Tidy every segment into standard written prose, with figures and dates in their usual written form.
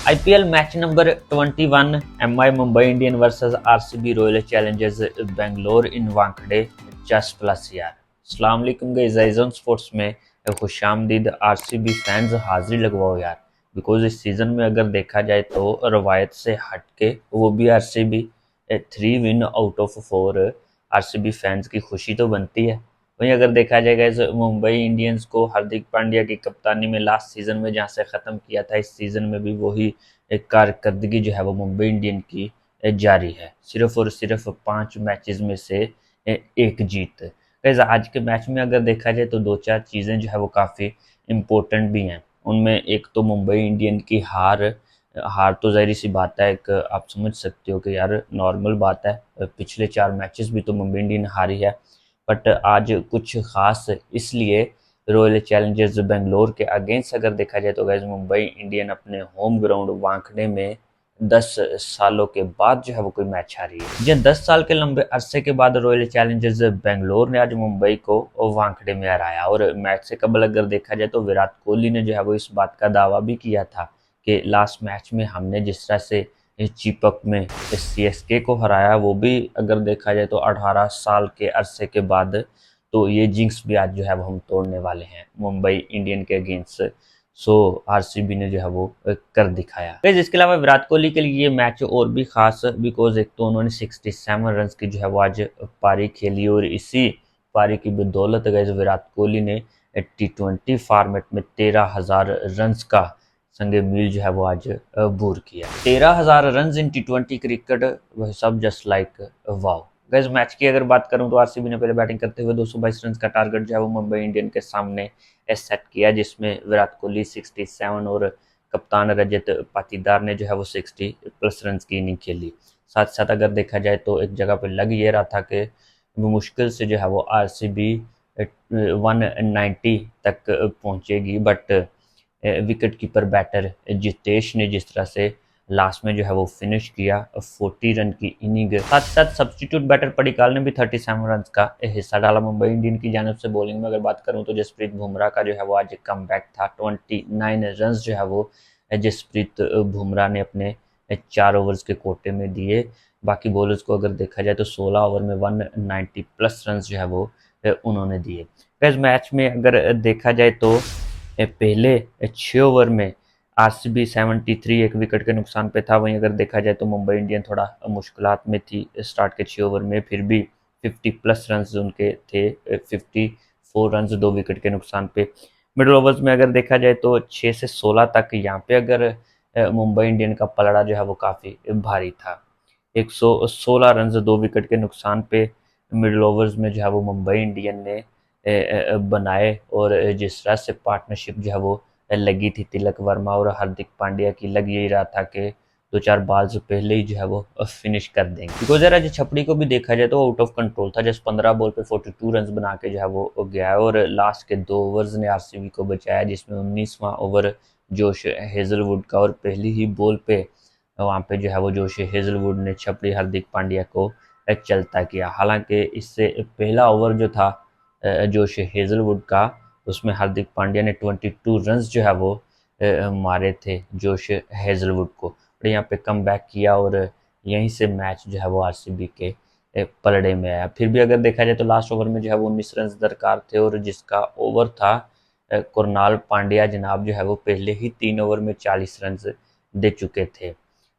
IPL match number 21 MI Mumbai Indian versus RCB Royal Challengers Bangalore in Wankhede 50+ यार। अस्सलाम वालेकुम guys, आइज़न sports में खुशामदीद। आरसीबी फैंस हाजिरी लगवाओ यार, बिकॉज इस सीज़न में अगर देखा जाए तो रवायत से हटके वो भी RCB 3 win out of 4 RCB fans की खुशी तो बनती है। वहीं अगर देखा जाएगा इस मुंबई इंडियंस को हार्दिक पांड्या की कप्तानी में लास्ट सीज़न में जहां से ख़त्म किया था, इस सीज़न में भी वही एक कारकर्दगी जो है वो मुंबई इंडियन की जारी है। सिर्फ और सिर्फ 5 मैचेस में से एक जीत। गाइस आज के मैच में अगर देखा जाए तो दो चार चीज़ें जो है वो काफ़ी इम्पोर्टेंट भी हैं। उनमें एक तो मुंबई इंडियन की हार। हार तो ज़ाहिर सी बात है, एक आप समझ सकते हो कि यार नॉर्मल बात है, पिछले 4 मैचेस भी तो मुंबई इंडियन हारी है। बट आज कुछ खास इसलिए रॉयल चैलेंजर्स बेंगलोर के अगेंस्ट अगर देखा जाए तो गैस मुंबई इंडियन अपने होम ग्राउंड वानखेड़े में 10 सालों के बाद जो है वो कोई मैच हारी है। जी, 10 साल के लंबे अरसे के बाद रॉयल चैलेंजर्स बेंगलोर ने आज मुंबई को वानखेड़े में हराया। और मैच से कबल अगर देखा जाए तो विराट कोहली ने जो है वो इस बात का दावा भी किया था कि लास्ट मैच में हमने जिस तरह से चिपक में सीएसके को हराया, वो भी अगर देखा जाए तो 18 साल के अरसे के बाद, तो ये जिंक्स भी आज जो है वो हम तोड़ने वाले हैं मुंबई इंडियन के अगेंस्ट। सो आरसीबी ने जो है वो कर दिखाया। गाइस इसके अलावा विराट कोहली के लिए ये मैच और भी खास, बिकॉज एक तो उन्होंने 67 रन की जो है वो आज पारी खेली, और इसी पारी की बदौलत गाइस विराट कोहली ने T20 फॉर्मेट में 13,000 रन का संगे मील जो है वो आज बूर किया। 13,000 रन इन T20 क्रिकेट, वह सब just like wow. Gas match की अगर बात करूं तो आरसीबी ने पहले बैटिंग करते हुए 222 रन का टारगेट जो है वो मुंबई इंडियन के सामने सेट किया, जिसमें विराट कोहली 67 और कप्तान रजत पाटीदार ने जो है वो 60+ रन की इनिंग खेली। साथ साथ अगर देखा जाए तो एक जगह पे लग ये रहा था कि मुश्किल से जो है वो आरसीबी 190 तक पहुंचेगी, but wicket keeper batter Jitesh ने जिस तरह से लास्ट में जो है वो फिनिश किया 40 रन की इनिंग। साथ साथ सब्स्टिट्यूट बैटर पडिक्काल ने भी 37 रन का हिस्सा डाला मुंबई इंडियन की जानिब से। बॉलिंग में अगर बात करूं तो जसप्रीत बुमराह का जो है वो आज कम बैक था। 29 रन जो है वो जसप्रीत बुमराह ने अपने 4 ओवर्स के कोटे में दिए। बाकी बॉलर्स को अगर देखा जाए तो 16 ओवर में 190+ रन जो है वो उन्होंने दिए। इस मैच में अगर देखा जाए तो पहले 6 ओवर में आरसीबी 73 एक विकेट के नुकसान पे था। वहीं अगर देखा जाए तो मुंबई इंडियन थोड़ा मुश्किलात में थी स्टार्ट के 6 ओवर में, फिर भी 50+ रन उनके थे। 54 रन 2 विकेट के नुकसान पे। मिडिल ओवर्स में अगर देखा जाए तो 6 से 16 तक यहाँ पे अगर मुंबई इंडियन का पलड़ा जो है वो काफ़ी भारी था। 116 रन 2 विकेट के नुकसान पे मिडिल ओवर्स में जो है वो मुंबई इंडियन ने बनाए। और जिस तरह से पार्टनरशिप जो है वो लगी थी तिलक वर्मा और हार्दिक पांड्या की, लग यही रहा था कि 2-4 बॉल से पहले ही जो है वो फिनिश कर देंगे। बिकॉज यार आज छपड़ी को भी देखा जाए तो आउट ऑफ कंट्रोल था, जस्ट 15 बॉल पे 42 रन बना के जो है वो गया है। और लास्ट के 2 ओवर्स ने आरसीबी को बचाया, जिसमें 19वां ओवर जोश हेजलवुड का, और पहली ही बॉल पे वहाँ पे जो है वो जोश हेजलवुड ने छपड़ी हार्दिक पांड्या को चलता किया। हालांकि इससे पहला ओवर जो था जोश हेजलवुड का, उसमें हार्दिक पांड्या ने 22 रन जो है वो मारे थे जोश हेजलवुड को। और यहाँ पे कम बैक किया और यहीं से मैच जो है वो आरसीबी के पलड़े में आया। फिर भी अगर देखा जाए तो लास्ट ओवर में जो है वो 19 रन दरकार थे, और जिसका ओवर था कुरनाल पांड्या जनाब जो है वो पहले ही 3 ओवर में 40 रन दे चुके थे।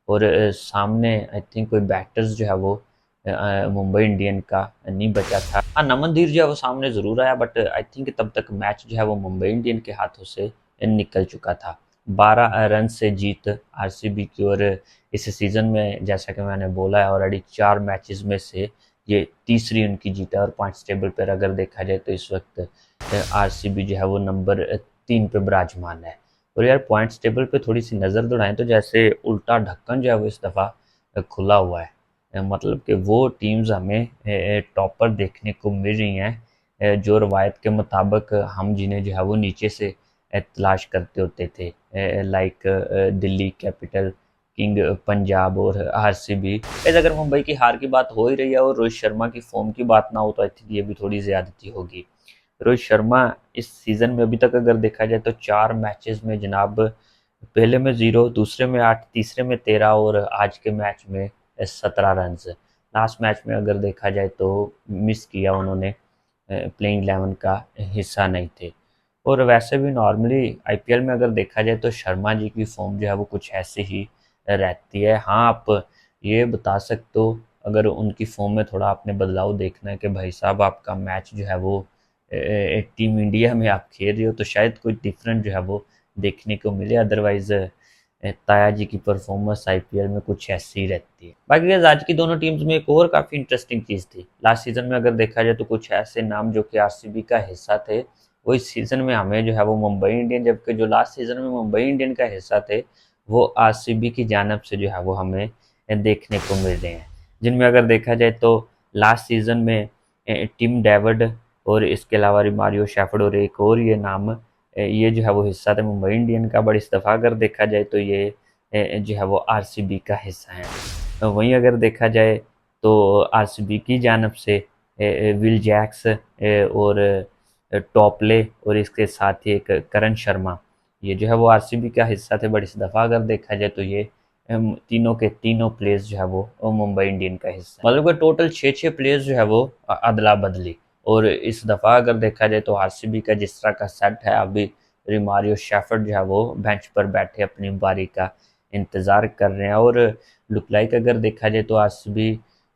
और सामने आई थिंक कोई बैटर्स जो है वो मुंबई इंडियन का नहीं बचा था। हाँ, नमनदीप जो है वो सामने ज़रूर आया, बट आई थिंक तब तक मैच जो है वो मुंबई इंडियन के हाथों से निकल चुका था। 12 रन से जीत आरसीबी की। और इस सीज़न में जैसा कि मैंने बोला है ऑलरेडी 4 मैचेस में से ये तीसरी उनकी जीत है। और पॉइंट्स टेबल पर अगर देखा जाए तो इस वक्त आरसीबी जो है वो नंबर 3 पे विराजमान है। और यार पॉइंट्स टेबल पे थोड़ी सी नज़र दौड़ाएं तो जैसे उल्टा ढक्कन जो है वो इस दफ़ा खुला हुआ है। मतलब कि वो टीम्स हमें टॉपर देखने को मिल रही हैं जो रवायत के मुताबिक हम जिन्हें जो है वो नीचे से तलाश करते होते थे, like Delhi capital, king Punjab और आरसीबी। ऐसे अगर मुंबई की हार की बात हो ही रही है और रोहित शर्मा की फॉर्म की बात ना हो तो आई थिंक ये भी थोड़ी ज़्यादती होगी। रोहित शर्मा इस सीज़न में अभी तक अगर देखा जाए तो 4 मैचेस में जनाब पहले में 0, दूसरे में 8, तीसरे में 13 और आज के मैच में 17 रन्स। लास्ट मैच में अगर देखा जाए तो मिस किया उन्होंने, प्लेइंग 11 का हिस्सा नहीं थे। और वैसे भी नॉर्मली आईपीएल में अगर देखा जाए तो शर्मा जी की फॉर्म जो है वो कुछ ऐसे ही रहती है। हाँ, आप ये बता सकते हो अगर उनकी फॉर्म में थोड़ा आपने बदलाव देखना है कि भाई साहब आपका मैच जो है वो टीम इंडिया में आप खेल रहे हो तो शायद कोई डिफरेंट जो है वो देखने को मिले, अदरवाइज ताया जी की परफॉर्मेंस आईपीएल में कुछ ऐसी ही रहती है। बाकी guys, आज की दोनों टीम्स में एक और काफ़ी इंटरेस्टिंग चीज़ थी। लास्ट सीजन में अगर देखा जाए तो कुछ ऐसे नाम जो कि आरसीबी का हिस्सा थे वो इस सीजन में हमें जो है वो मुंबई इंडियन, जबकि जो लास्ट सीजन में मुंबई इंडियन का हिस्सा थे वो आरसीबी की जानब से जो है वो हमें देखने को मिल रहे हैं। जिनमें अगर देखा जाए तो लास्ट सीजन में टिम डेविड और इसके अलावा रिमारियो शेफर्ड और एक और ये नाम, ये जो है वो हिस्सा थे मुंबई इंडियन का, बट इस दफ़ा अगर देखा जाए तो ये जो है वो आरसीबी का हिस्सा है। वहीं अगर देखा जाए तो आरसीबी की जानब से विल जैक्स और टॉपले और इसके साथ ही एक करण शर्मा, ये जो है वो आरसीबी का हिस्सा थे, बट इस दफ़ा अगर देखा जाए तो ये तीनों के तीनों प्लेयर्स जो है वो मुंबई इंडियन का हिस्सा, मतलब कि टोटल 6-6 प्लेयर्स जो है वो अदला बदली। और इस दफ़ा अगर देखा जाए तो आरसीबी का जिस तरह का सेट है अभी, रिमारियो शेफर्ड जो है वो बेंच पर बैठे अपनी बारी का इंतज़ार कर रहे हैं। और लुक लाइक अगर देखा जाए तो आरसीबी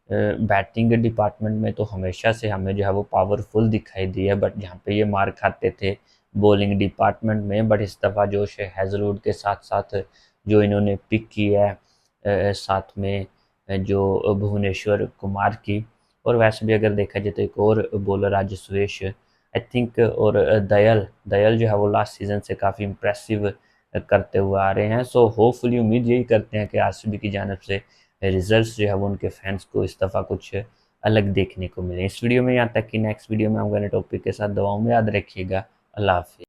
बैटिंग डिपार्टमेंट में तो हमेशा से हमें जो है वो पावरफुल दिखाई दी है, बट जहाँ पे ये मार खाते थे बॉलिंग डिपार्टमेंट में, बट इस दफ़ा जोश हैज़लवुड के साथ साथ जो इन्होंने पिक की है साथ में जो भुवनेश्वर कुमार की, और वैसे भी अगर देखा जाए तो एक और बॉलर आज सुरेश आई थिंक, और दयल दयल जो है वो लास्ट सीजन से काफ़ी इम्प्रेसिव करते हुए आ रहे हैं। सो होपफुली उम्मीद यही करते हैं कि आरसीबी की जानब से रिजल्ट्स जो है वो उनके फैंस को इस दफ़ा कुछ अलग देखने को मिले। इस वीडियो में यहाँ तक कि नेक्स्ट वीडियो में हम अगले टॉपिक के साथ, दुआओं में याद रखिएगा। अल्लाह हाफिज़।